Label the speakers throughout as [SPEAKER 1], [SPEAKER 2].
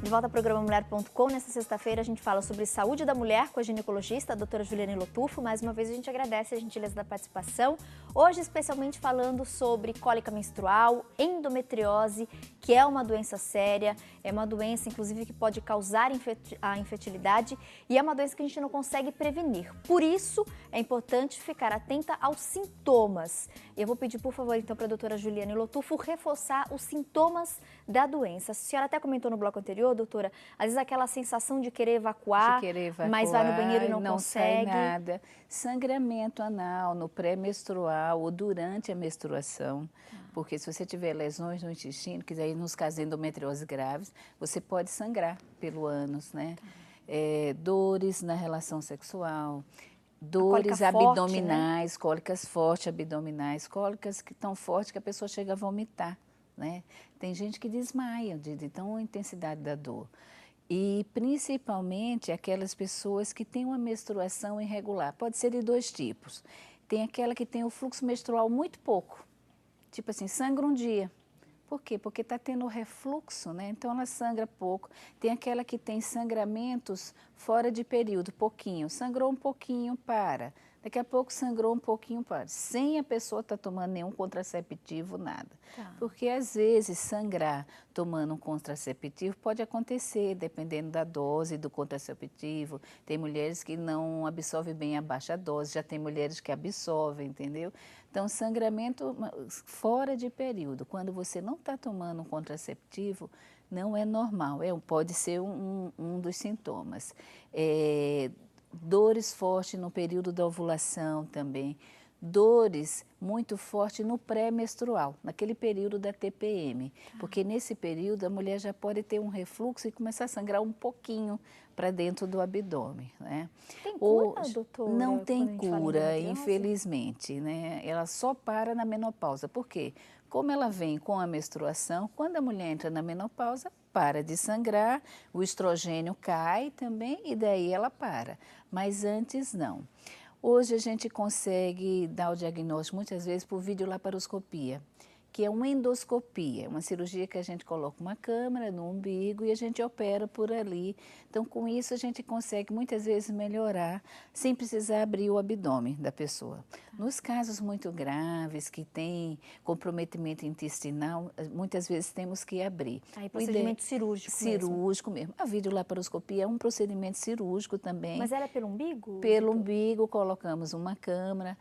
[SPEAKER 1] De volta ao programa Mulher.com. Nessa sexta-feira a gente fala sobre saúde da mulher com a ginecologista, a doutora Juliane Lotufo. Mais uma vez a gente agradece a gentileza da participação. Hoje especialmente falando sobre cólica menstrual, endometriose, que é uma doença séria, é uma doença inclusive que pode causar a infertilidade e é uma doença que a gente não consegue prevenir. Por isso é importante ficar atenta aos sintomas. Eu vou pedir por favor então para a doutora Juliane Lotufo reforçar os sintomas da doença. A senhora até comentou no bloco anterior, doutora, às vezes aquela sensação de querer evacuar, mas vai no banheiro e não consegue.
[SPEAKER 2] Sai nada. Sangramento anal no pré-menstrual ou durante a menstruação, porque se você tiver lesões no intestino, que daí nos casos de endometriose graves, você pode sangrar pelo ânus, né? Dores na relação sexual, dores abdominais, forte, né? Cólicas fortes abdominais, cólicas que tão fortes que a pessoa chega a vomitar, né? Tem gente que desmaia de tão intensidade da dor. E principalmente aquelas pessoas que têm uma menstruação irregular. Pode ser de dois tipos. Tem aquela que tem o fluxo menstrual muito pouco. Tipo assim, sangra um dia. Por quê? Porque está tendo refluxo, né? Então ela sangra pouco. Tem aquela que tem sangramentos fora de período, pouquinho. Sangrou um pouquinho, para. Daqui a pouco sangrou um pouquinho, para. Sem a pessoa estar tomando nenhum contraceptivo, nada. Porque às vezes sangrar tomando um contraceptivo pode acontecer, dependendo da dose do contraceptivo. Tem mulheres que não absorvem bem a baixa dose, já tem mulheres que absorvem, entendeu? Então, sangramento fora de período, quando você não está tomando um contraceptivo, não é normal, pode ser um dos sintomas. Dores fortes no período da ovulação também, dores muito fortes no pré-menstrual, naquele período da TPM, porque nesse período a mulher já pode ter um refluxo e começar a sangrar um pouquinho para dentro do abdômen, né?
[SPEAKER 1] Tem cura, doutora?
[SPEAKER 2] Não tem cura, infelizmente, né? Ela só para na menopausa. Por quê? Como ela vem com a menstruação, quando a mulher entra na menopausa, para de sangrar, o estrogênio cai também e daí ela para. Mas antes não. Hoje a gente consegue dar o diagnóstico muitas vezes por videolaparoscopia, que é uma endoscopia, uma cirurgia que a gente coloca uma câmera no umbigo e a gente opera por ali. Então, com isso, a gente consegue muitas vezes melhorar sem precisar abrir o abdômen da pessoa. Nos casos muito graves, que tem comprometimento intestinal, muitas vezes temos que abrir.
[SPEAKER 1] Aí, procedimento cirúrgico
[SPEAKER 2] Cirúrgico mesmo. A videolaparoscopia é um procedimento cirúrgico também.
[SPEAKER 1] Mas ela é pelo umbigo?
[SPEAKER 2] Pelo umbigo, colocamos uma câmara,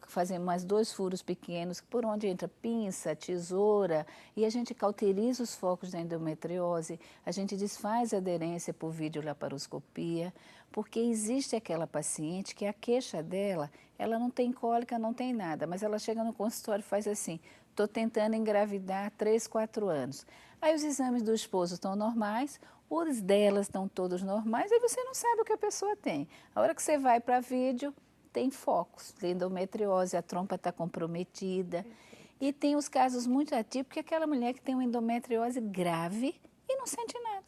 [SPEAKER 2] fazemos mais 2 furos pequenos, por onde entra pinça, tesoura, e a gente cauteriza os focos da endometriose, a gente desfaz a aderência por videolaparoscopia, porque existe aquela paciente que a queixa dela, ela não tem cólica, não tem nada, mas ela chega no consultório e faz assim, estou tentando engravidar há 3, 4 anos. Aí os exames do esposo estão normais, os delas estão todos normais, aí você não sabe o que a pessoa tem. A hora que você vai para vídeo, tem focos de endometriose, a trompa está comprometida. E tem os casos muito atípicos, que é aquela mulher que tem uma endometriose grave e não sente nada.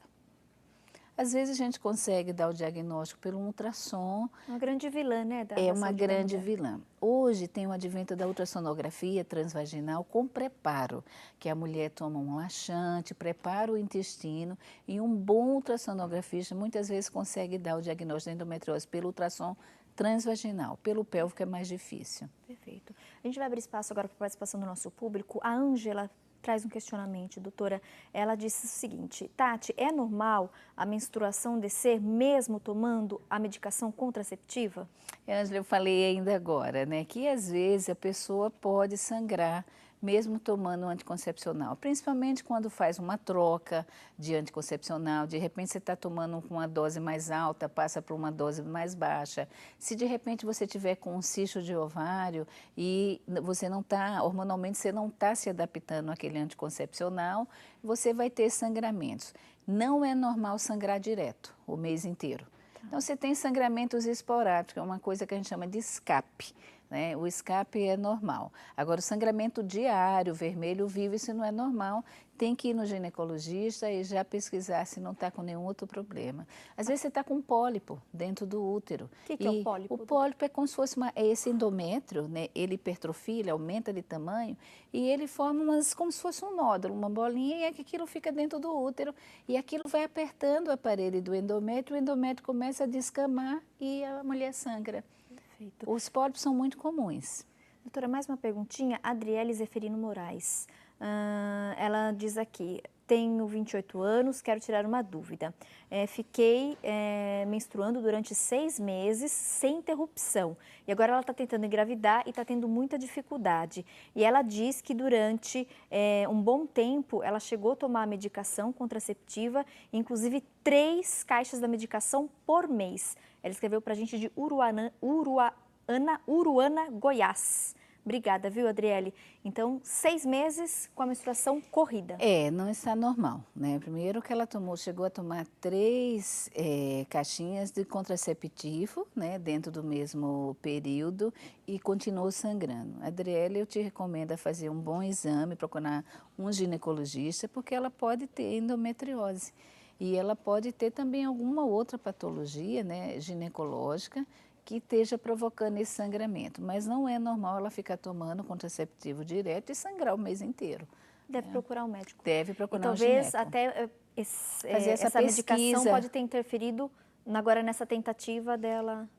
[SPEAKER 2] Às vezes a gente consegue dar o diagnóstico pelo ultrassom.
[SPEAKER 1] Uma grande vilã, né?
[SPEAKER 2] É uma grande vilã. Hoje tem o advento da ultrassonografia transvaginal com preparo, que a mulher toma um laxante, prepara o intestino e um bom ultrassonografista muitas vezes consegue dar o diagnóstico da endometriose pelo ultrassom transvaginal, pelo pélvico é mais difícil.
[SPEAKER 1] Perfeito. A gente vai abrir espaço agora para a participação do nosso público. A Ângela traz um questionamento, doutora. Ela disse o seguinte: Tati, é normal a menstruação descer mesmo tomando a medicação contraceptiva?
[SPEAKER 2] Ângela, eu falei ainda agora, né, que às vezes a pessoa pode sangrar mesmo tomando um anticoncepcional, principalmente quando faz uma troca de anticoncepcional, de repente você está tomando com uma dose mais alta, passa para uma dose mais baixa. Se de repente você tiver com um cisto de ovário e você não está, hormonalmente você não está se adaptando àquele anticoncepcional, você vai ter sangramentos. Não é normal sangrar direto o mês inteiro. Então, você tem sangramentos esporádicos, é uma coisa que a gente chama de escape. né? O escape é normal. Agora, o sangramento diário, vermelho vivo, isso não é normal. Tem que ir no ginecologista e já pesquisar se não está com nenhum outro problema. Às vezes você está com um pólipo dentro do útero.
[SPEAKER 1] O que é o pólipo?
[SPEAKER 2] O pólipo é como se fosse é esse endométrio, né? Ele hipertrofia, ele aumenta de tamanho e ele forma como se fosse um nódulo, uma bolinha, e é que aquilo fica dentro do útero e aquilo vai apertando a parede do endométrio, o endométrio começa a descamar e a mulher sangra.
[SPEAKER 1] Perfeito.
[SPEAKER 2] Os pólipos são muito comuns.
[SPEAKER 1] Doutora, mais uma perguntinha. Adriele Zeferino Moraes. Ela diz aqui, tenho 28 anos, quero tirar uma dúvida. Fiquei menstruando durante 6 meses sem interrupção. E agora ela está tentando engravidar e está tendo muita dificuldade. E ela diz que durante um bom tempo ela chegou a tomar a medicação contraceptiva, inclusive 3 caixas da medicação por mês. Ela escreveu para a gente de Uruana, Goiás. Obrigada, viu, Adriele? Então, 6 meses com a menstruação corrida.
[SPEAKER 2] Não está normal, né? Primeiro que ela chegou a tomar 3 caixinhas de contraceptivo, né? Dentro do mesmo período e continuou sangrando. Adriele, eu te recomendo fazer um bom exame, procurar um ginecologista, porque ela pode ter endometriose. E ela pode ter também alguma outra patologia, né, ginecológica, que esteja provocando esse sangramento. Mas não é normal ela ficar tomando contraceptivo direto e sangrar o mês inteiro.
[SPEAKER 1] Deve procurar um médico.
[SPEAKER 2] Deve procurar um
[SPEAKER 1] talvez
[SPEAKER 2] gineco.
[SPEAKER 1] até
[SPEAKER 2] Fazer essa
[SPEAKER 1] medicação pode ter interferido agora nessa tentativa dela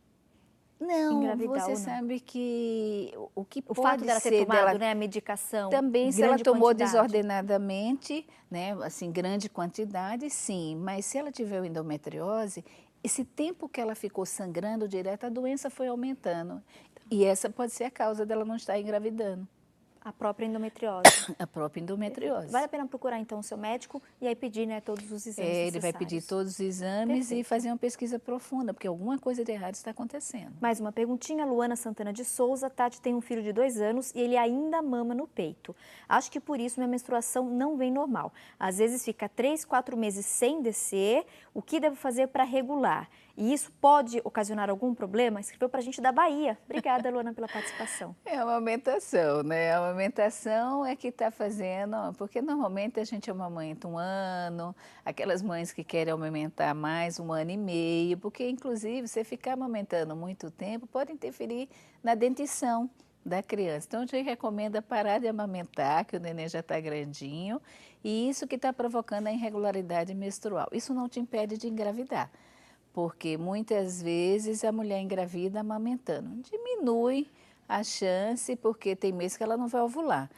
[SPEAKER 1] engravidar.
[SPEAKER 2] Você sabe que o que
[SPEAKER 1] o
[SPEAKER 2] pode
[SPEAKER 1] fato dela ter tomado, né, a medicação
[SPEAKER 2] também, se ela tomou
[SPEAKER 1] quantidade.
[SPEAKER 2] desordenadamente, né, assim, grande quantidade, sim. Mas se ela tiver endometriose, esse tempo que ela ficou sangrando direto, a doença foi aumentando. E essa pode ser a causa dela não estar engravidando.
[SPEAKER 1] A própria endometriose.
[SPEAKER 2] A própria endometriose.
[SPEAKER 1] Vale a pena procurar, então, o seu médico e aí pedir, né, todos os exames necessários.
[SPEAKER 2] Ele vai pedir todos os exames.
[SPEAKER 1] Perfeito.
[SPEAKER 2] E fazer uma pesquisa profunda, porque alguma coisa de errado está acontecendo.
[SPEAKER 1] Mais uma perguntinha. Luana Santana de Souza. Tati tem um filho de 2 anos e ele ainda mama no peito. Acho que por isso minha menstruação não vem normal. Às vezes fica 3, 4 meses sem descer. O que devo fazer para regular? E isso pode ocasionar algum problema? Escreveu para a gente da Bahia. Obrigada, Luana, pela participação.
[SPEAKER 2] É a amamentação, né? A amamentação é que está fazendo, porque normalmente a gente amamenta 1 ano, aquelas mães que querem amamentar mais 1 ano e meio, porque inclusive você ficar amamentando muito tempo pode interferir na dentição da criança. Então, a gente recomenda parar de amamentar, que o neném já está grandinho, e isso que está provocando a irregularidade menstrual. Isso não te impede de engravidar. Porque muitas vezes a mulher engravida amamentando. Diminui a chance, porque tem meses que ela não vai ovular.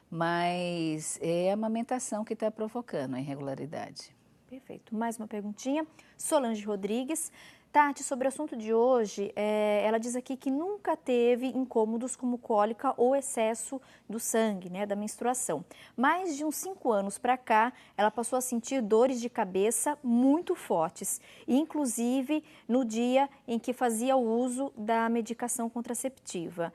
[SPEAKER 2] Mas é a amamentação que está provocando a irregularidade.
[SPEAKER 1] Perfeito. Mais uma perguntinha. Solange Rodrigues. Tati, sobre o assunto de hoje, ela diz aqui que nunca teve incômodos como cólica ou excesso do sangue, né, da menstruação. Mais de uns 5 anos para cá, ela passou a sentir dores de cabeça muito fortes, inclusive no dia em que fazia o uso da medicação contraceptiva.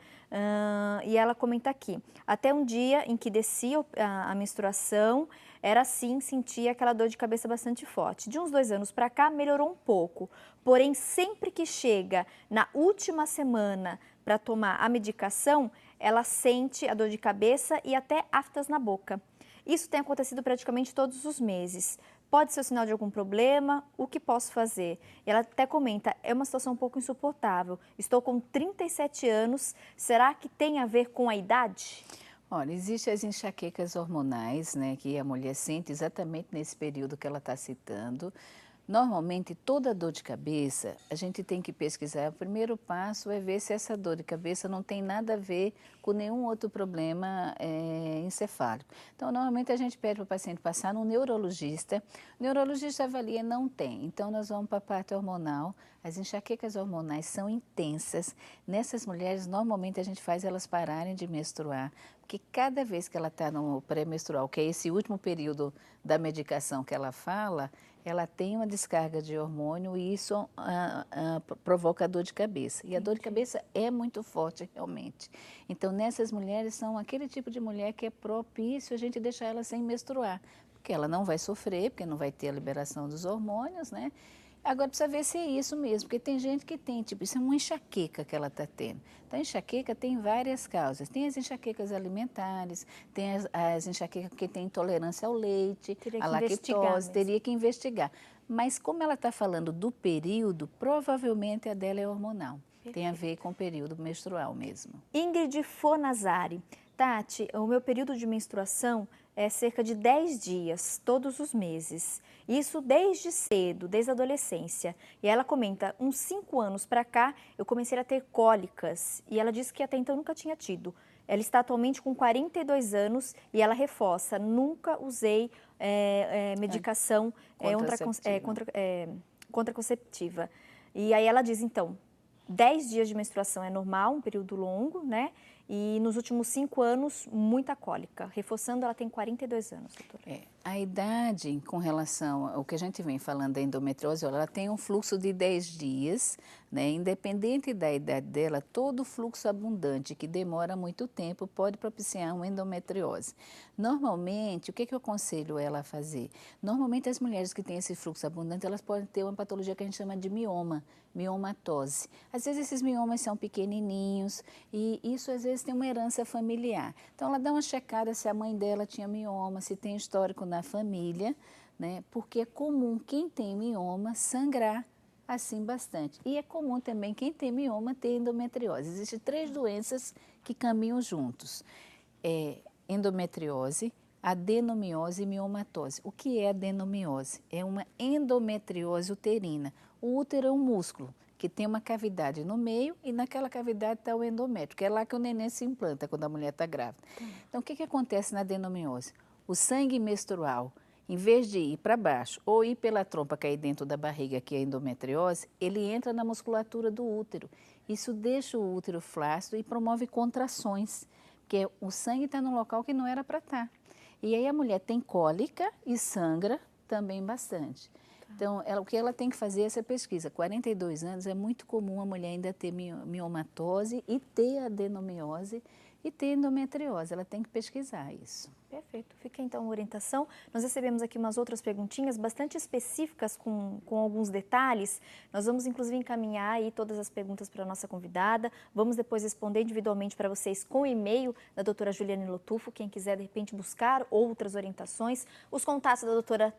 [SPEAKER 1] E ela comenta aqui, até um dia em que descia a menstruação, era assim, sentia aquela dor de cabeça bastante forte. De uns 2 anos para cá, melhorou um pouco. Porém, sempre que chega na última semana para tomar a medicação, ela sente a dor de cabeça e até aftas na boca. Isso tem acontecido praticamente todos os meses. Pode ser o sinal de algum problema? O que posso fazer? Ela até comenta, é uma situação um pouco insuportável. Estou com 37 anos, será que tem a ver com a idade?
[SPEAKER 2] Olha, existem as enxaquecas hormonais, né, que a mulher sente exatamente nesse período que ela está citando. Normalmente, toda dor de cabeça, a gente tem que pesquisar. O primeiro passo é ver se essa dor de cabeça não tem nada a ver com nenhum outro problema encefálico. Então, normalmente, a gente pede para o paciente passar no neurologista. O neurologista avalia, não tem. Então, nós vamos para a parte hormonal. As enxaquecas hormonais são intensas. Nessas mulheres, normalmente, a gente faz elas pararem de menstruar. Porque cada vez que ela está no pré-menstrual, que é esse último período da medicação que ela fala, ela tem uma descarga de hormônio e isso provoca dor de cabeça. E a dor de cabeça é muito forte, realmente. Então, nessas mulheres, são aquele tipo de mulher que é propício a gente deixar ela sem menstruar. Porque ela não vai sofrer, porque não vai ter a liberação dos hormônios, né? Agora precisa ver se é isso mesmo, porque tem gente que tem, tipo, isso é uma enxaqueca que ela está tendo. Então, a enxaqueca tem várias causas. Tem as enxaquecas alimentares, tem as enxaquecas que tem intolerância ao leite, a lactose, teria que investigar. Mas como ela está falando do período, provavelmente a dela é hormonal. Perfeito. Tem a ver com o período menstrual mesmo.
[SPEAKER 1] Ingrid Fonazari. Tati, o meu período de menstruação é cerca de 10 dias, todos os meses. Isso desde cedo, desde a adolescência. E ela comenta, uns 5 anos para cá, eu comecei a ter cólicas. E ela disse que até então nunca tinha tido. Ela está atualmente com 42 anos e ela reforça, nunca usei medicação contraceptiva. E aí ela diz, então, 10 dias de menstruação é normal, um período longo, né? E nos últimos 5 anos, muita cólica. Reforçando, ela tem 42 anos, doutora.
[SPEAKER 2] A idade, com relação ao que a gente vem falando da endometriose, ela tem um fluxo de 10 dias, né? Independente da idade dela, todo fluxo abundante que demora muito tempo pode propiciar uma endometriose. Normalmente, o que eu aconselho ela a fazer? Normalmente, as mulheres que têm esse fluxo abundante, elas podem ter uma patologia que a gente chama de mioma, miomatose. Às vezes, esses miomas são pequenininhos e isso, às vezes, tem uma herança familiar. Então, ela dá uma checada se a mãe dela tinha mioma, se tem histórico na família, né? Porque é comum quem tem mioma sangrar assim bastante. E é comum também quem tem mioma ter endometriose. Existem 3 doenças que caminham juntos. Endometriose, adenomiose e miomatose. O que é adenomiose? É uma endometriose uterina. O útero é um músculo que tem uma cavidade no meio e naquela cavidade está o endométrio, que é lá que o neném se implanta quando a mulher está grávida. Então, o que acontece na adenomiose? O sangue menstrual, em vez de ir para baixo ou ir pela trompa cair dentro da barriga, que é a endometriose, ele entra na musculatura do útero. Isso deixa o útero flácido e promove contrações, porque o sangue está no local que não era para estar. E aí a mulher tem cólica e sangra também bastante. Então, o que ela tem que fazer é essa pesquisa. 42 anos é muito comum a mulher ainda ter miomatose e ter adenomiose e ter endometriose. Ela tem que pesquisar isso.
[SPEAKER 1] Perfeito. Fica então a orientação. Nós recebemos aqui umas outras perguntinhas bastante específicas com alguns detalhes. Nós vamos inclusive encaminhar aí todas as perguntas para a nossa convidada. Vamos depois responder individualmente para vocês com o e-mail da doutora Juliane Lotufo. Quem quiser de repente buscar outras orientações, os contatos da doutora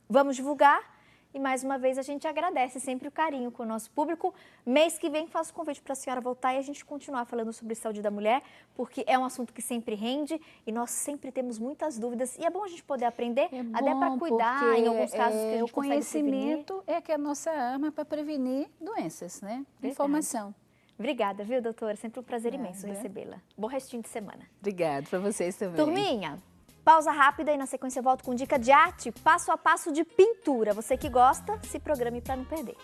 [SPEAKER 1] vamos divulgar. E mais uma vez a gente agradece sempre o carinho com o nosso público. Mês que vem faço o convite para a senhora voltar e a gente continuar falando sobre saúde da mulher, porque é um assunto que sempre rende e nós sempre temos muitas dúvidas. E é bom a gente poder aprender, até para cuidar em alguns casos que a gente consegue prevenir.
[SPEAKER 2] O conhecimento é que é a nossa arma para prevenir doenças, né? Verdade. Informação.
[SPEAKER 1] Obrigada, viu, doutora? Sempre um prazer imenso recebê-la. Bom restinho de semana.
[SPEAKER 2] Obrigada para vocês também.
[SPEAKER 1] Turminha! Pausa rápida e na sequência eu volto com dica de arte, passo a passo de pintura. Você que gosta, se programe para não perder.